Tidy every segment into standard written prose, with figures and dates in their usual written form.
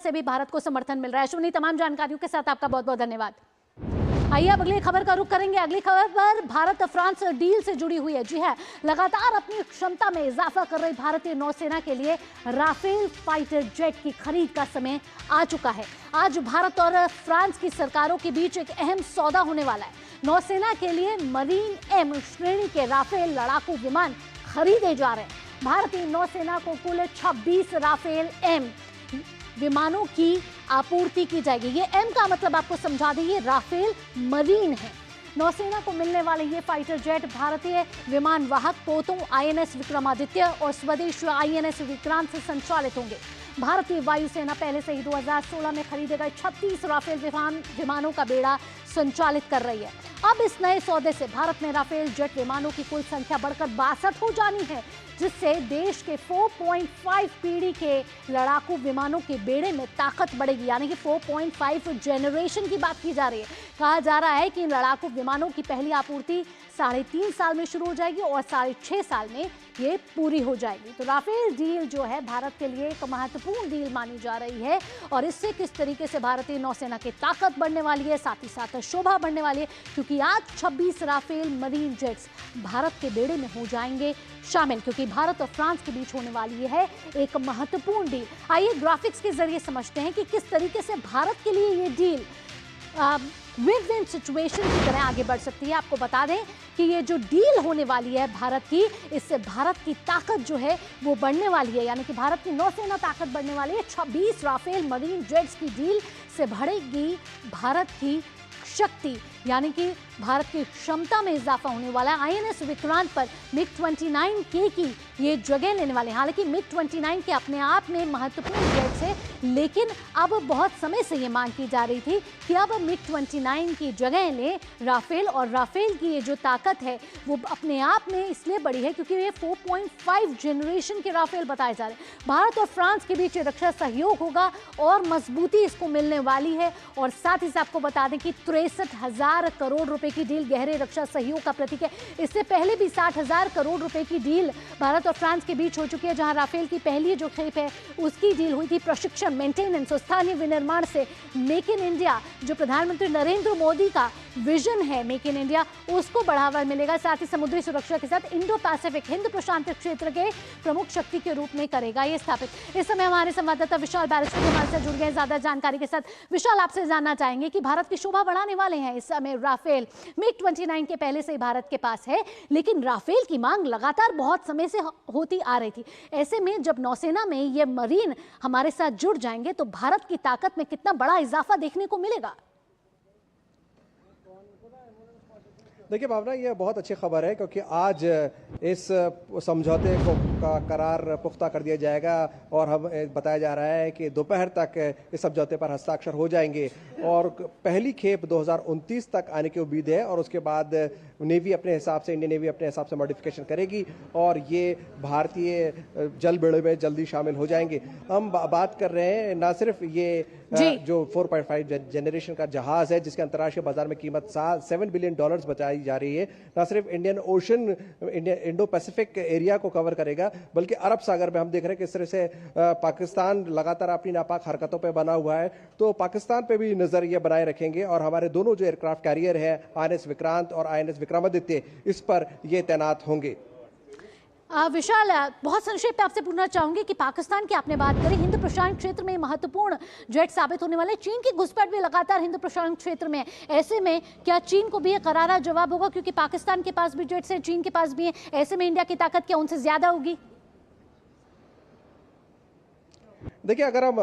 से भी भारत को समर्थन मिल रहा है। अश्विनी, तमाम जानकारियों के साथ आपका बहुत बहुत धन्यवाद। आइए अब अगली खबर का रुख करेंगे। अगली खबर पर भारत फ्रांस डील से जुड़ी हुई है। जी है, लगातार अपनी क्षमता में इजाफा कर रही भारतीय नौसेना के लिए राफेल फाइटर जेट की खरीद का समय आ चुका है। आज भारत और फ्रांस की सरकारों के बीच एक अहम सौदा होने वाला है। नौसेना के लिए मरीन एम श्रेणी के राफेल लड़ाकू विमान खरीदे जा रहे हैं। भारतीय नौसेना को कुल 26 राफेल एम विमानों की आपूर्ति की जाएगी। ये एम का मतलब आपको समझा दें, ये राफेल मरीन है। नौसेना को मिलने वाले ये फाइटर जेट भारतीय विमान वाहक पोतों आईएनएस विक्रमादित्य और स्वदेश आईएनएस विक्रांत से संचालित होंगे। भारतीय वायुसेना पहले से ही 2016 में खरीदे गए 36 राफेल विमानों का बेड़ा संचालित कर रही है। अब इस नए सौदे से भारत में राफेल जेट विमानों की कुल संख्या बढ़कर 62 हो जानी है, जिससे देश के 4.5 पीढ़ी के लड़ाकू विमानों के बेड़े में ताकत बढ़ेगी। यानी कि 4.5 जेनरेशन की बात की जा रही है। कहा जा रहा है कि इन लड़ाकू विमानों की पहली आपूर्ति 3.5 साल में शुरू हो जाएगी और 6.5 साल में ये पूरी हो जाएगी। तो राफेल डील जो है भारत के लिए एक महत्वपूर्ण डील मानी जा रही है और इससे किस तरीके से भारतीय नौसेना की ताकत बढ़ने वाली है, साथ ही साथ शोभा बढ़ने वाली है, क्योंकि आज 26 राफेल मरीन जेट्स भारत के बेड़े में हो जाएंगे शामिल, क्योंकि भारत और फ्रांस के बीच होने वाली है एक महत्वपूर्ण डील। आइए ग्राफिक्स के जरिए समझते हैं कि किस तरीके से भारत के लिए ये डील विन विन सिचुएशन की तरह आगे बढ़ सकती है। आपको बता दें कि ये जो डील होने वाली है भारत की, इससे भारत की ताकत जो है वो बढ़ने वाली है। यानी कि भारत की नौसेना ताकत बढ़ने वाली है। 26 राफेल मरीन जेट्स की डील से बढ़ेगी भारत की शक्ति, यानी कि भारत की क्षमता में इजाफा होने वाला है। आईएनएस विक्रांत पर MiG-29K की ये जगह लेने वाले हैं। हालांकि MiG-29K अपने आप में महत्वपूर्ण जेट्स है, लेकिन अब बहुत समय से ये मांग की जा रही थी कि अब MiG-29 की जगह ले राफेल, और राफेल की ये जो ताकत है वो अपने आप में इसलिए बड़ी है क्योंकि ये 4.5 जेनरेशन के राफेल बताए जा रहे हैं। भारत और फ्रांस के बीच रक्षा सहयोग होगा और मजबूती इसको मिलने वाली है। और साथ ही साथ आपको बता दें कि 63,000 करोड़ रुपए की डील गहरे रक्षा सहयोग का प्रतीक है। इससे पहले भी 60,000 करोड़ रुपए की डील भारत और फ्रांस के बीच हो चुकी है, जहां राफेल की पहली जो खेप है उसकी डील हुई थी प्रशिक्षण, मेंटेनेंस और स्थानीय विनिर्माण से। मेक इन इंडिया, जो प्रधानमंत्री नरेंद्र मोदी का विजन है मेक इन इंडिया, उसको बढ़ावा मिलेगा। साथ ही समुद्री सुरक्षा के साथ इंडो पैसिफिक, हिंद प्रशांत क्षेत्र के प्रमुख शक्ति के रूप में करेगा ये स्थापित। इस समय हमारे संवाददाता विशाल बैरिस्टर हमारे साथ जुड़ गए ज्यादा जानकारी के साथ। विशाल, आपसे जानना चाहेंगे कि भारत की शोभा बढ़ाने वाले हैं इस समय राफेल। MiG-29 के पहले से ही भारत के पास है, लेकिन राफेल की मांग लगातार बहुत समय से होती आ रही थी। ऐसे में जब नौसेना में ये मरीन हमारे साथ जुड़ जाएंगे तो भारत की ताकत में कितना बड़ा इजाफा देखने को मिलेगा। देखिए भावना, ये बहुत अच्छी खबर है क्योंकि आज इस समझौते को का करार पुख्ता कर दिया जाएगा और हम बताया जा रहा है कि दोपहर तक इस समझौते पर हस्ताक्षर हो जाएंगे और पहली खेप 2029 तक आने की उम्मीद है। और उसके बाद नेवी अपने हिसाब से, इंडियन नेवी अपने हिसाब से मॉडिफिकेशन करेगी और ये भारतीय जल बेड़े में जल्दी शामिल हो जाएंगे। हम बात कर रहे हैं ना सिर्फ ये जो 4.5 जेनरेशन का जहाज है जिसके अंतर्राष्ट्रीय बाजार में कीमत $7 बिलियन बताई जा रही है, ना सिर्फ Indian ocean, Indo Pacific area को कवर करेगा, बल्कि अरब सागर में हम देख रहे हैं किस तरह से पाकिस्तान लगातार अपनी नापाक हरकतों पे बना हुआ है, तो पाकिस्तान पे भी नजर ये बनाए रखेंगे। और हमारे दोनों जो एयरक्राफ्ट कैरियर है, आईएनएस विक्रांत और आईएनएस विक्रमादित्य, इस पर ये तैनात होंगे। विशाल, बहुत संक्षेप में आपसे पूछना चाहूंगी कि पाकिस्तान की आपने बात करी, हिंद प्रशांत क्षेत्र में महत्वपूर्ण जेट साबित होने वाले। चीन की घुसपैठ भी लगातार हिंद प्रशांत क्षेत्र में, ऐसे में क्या चीन को भी एक करारा जवाब होगा, क्योंकि पाकिस्तान के पास भी जेट्स हैं, चीन के पास भी है, ऐसे में इंडिया की ताकत क्या उनसे ज्यादा होगी? देखिए, अगर हम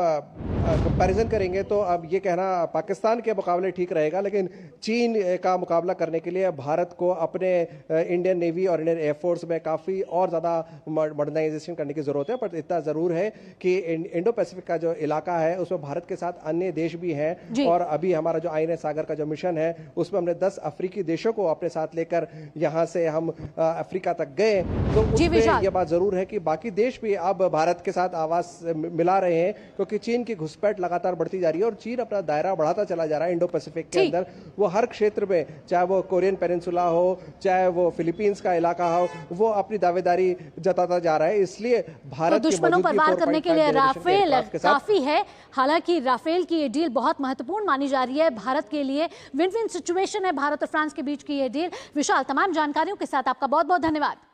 कंपैरिजन करेंगे तो अब ये कहना पाकिस्तान के मुकाबले ठीक रहेगा, लेकिन चीन का मुकाबला करने के लिए भारत को अपने इंडियन नेवी और इंडियन एयरफोर्स में काफ़ी और ज़्यादा मॉडर्नाइजेशन करने की ज़रूरत है। पर इतना ज़रूर है कि इंडो पैसिफिक का जो इलाका है उसमें भारत के साथ अन्य देश भी हैं और अभी हमारा जो आईएनएस सागर का जो मिशन है उसमें हमने 10 अफ्रीकी देशों को अपने साथ लेकर यहाँ से हम अफ्रीका तक गए। तो उसमें यह बात ज़रूर है कि बाकी देश भी अब भारत के साथ आवाज़ मिला रहे हैं, क्योंकि चीन की घुसपैठ लगातार बढ़ती जा रही है और चीन अपना दायरा बढ़ाता चला जा रहा है इंडो पैसिफिक के अंदर। वो हर क्षेत्र में, चाहे वो कोरियन पेनिनसुला हो, चाहे वो फिलीपींस का इलाका हो, वो अपनी दावेदारी जताता जा रहा है। इसलिए भारत तो दुश्मनों पर वार करने के लिए राफेल काफी है। हालांकि राफेल की ये डील बहुत महत्वपूर्ण मानी जा रही है भारत के लिए। विन विन सिचुएशन है भारत और फ्रांस के बीच की ये डील। विशाल, तमाम जानकारियों के साथ आपका बहुत बहुत धन्यवाद।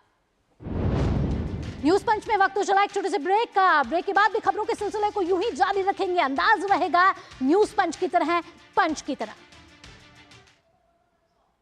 न्यूज पंच में वक्त तो चला एक छोटे से ब्रेक का। ब्रेक के बाद भी खबरों के सिलसिले को यूं ही जारी रखेंगे। अंदाज रहेगा न्यूज पंच की तरह, पंच की तरह।